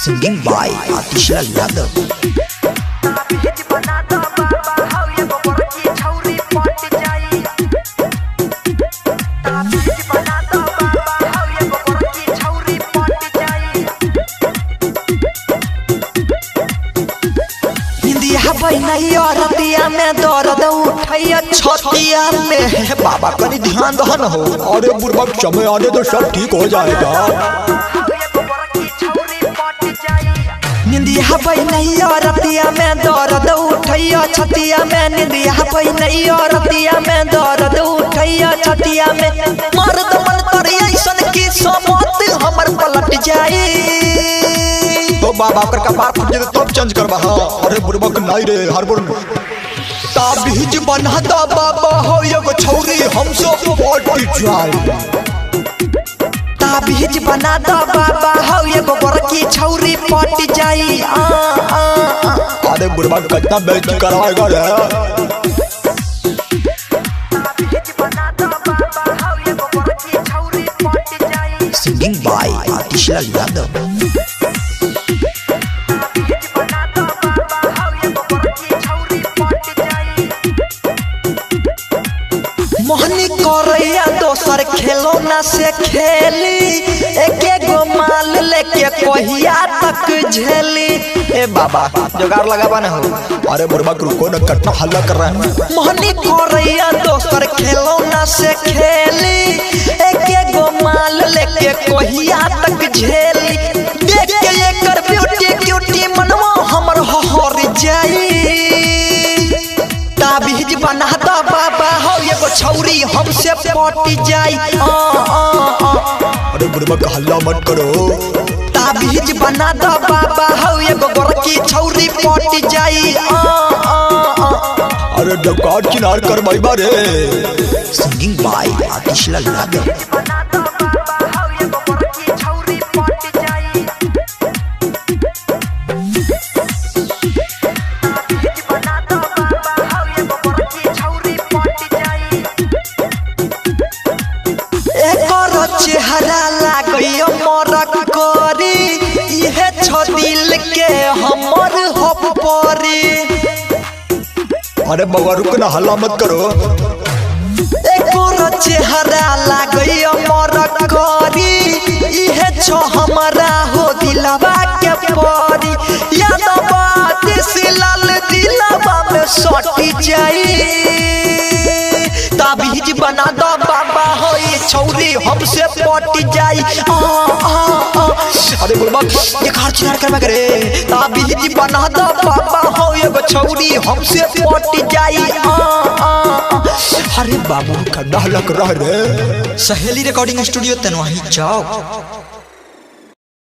Singing by Atisha Yadav. रतिया में दर्द उठैया छतिया में बाबा कनी ध्यान दहन हो। अरे बुढ़बक समय आने तो सब ठीक हो जाएगा। निंदिया पैनैया रतिया में दर्द उठैया छतिया में निंदिया पैनैया रतिया में दर्द उठैया छतिया में मर्द मन करे ऐसन की समत हमर पलट जाई। तो बाबा कर कपार फट जाए तब चेंज करबा। अरे बुढ़बक नहीं रे हरबुर ताबीज बना दा बाबा हो एगो छौरी हमसे पटी जाए। ताबीज बना दा बाबा हो एगो बड़की छौरी पटी जाई। अरे बुढ़बक कितना बेइज्जती करवाएगा रे। Singing by Atisha Yadav. मोहनी करैया दोसर खिलौना से खेली एक गो माल लेके कहिया तक झेली। ए बाबा जुगाड़ लगावा ना हो। अरे बुढ़बक रुको ना कितना हल्ला कर रहा है। मोहनी करैया दोसर खिलौना से खेली एक गो माल लेके कहिया तक झेली। देख के एकर ब्यूटी क्यूटी मनवा हमर हहर जाई। ताबीज बना दा बाबा हो एगो छौरी हमसे पटी जाई। अरे बुढ़बक हल्ला मत करो। ताबीज बना दा बाबा हो एगो गोरकी छौरी पटी जाई। अरे डकार किनार कर भाई बारे। Singing by Atisha Yadav. चेहरा लागयो मरक करी इहे छ दिल के हमर हपरी। अरे बाबा रुक ना हल्ला मत करो। एकोर चेहरा लागयो मरक करी इहे छ हमरा हो दिलवा के परी। यादवा दिसलाल दिलवा में सटी जाई। ताबीज बना दो बाबा हो ये छौरी हमसे पटी जाई। अरे बुढ़बक ये खर्च ना करबा करे। ताबीज बना दो बाबा हो ये छौरी हमसे पटी जाई। अरे बाबू का डहलक रह रे। सहेली रिकॉर्डिंग स्टूडियो तनवाही जाओ।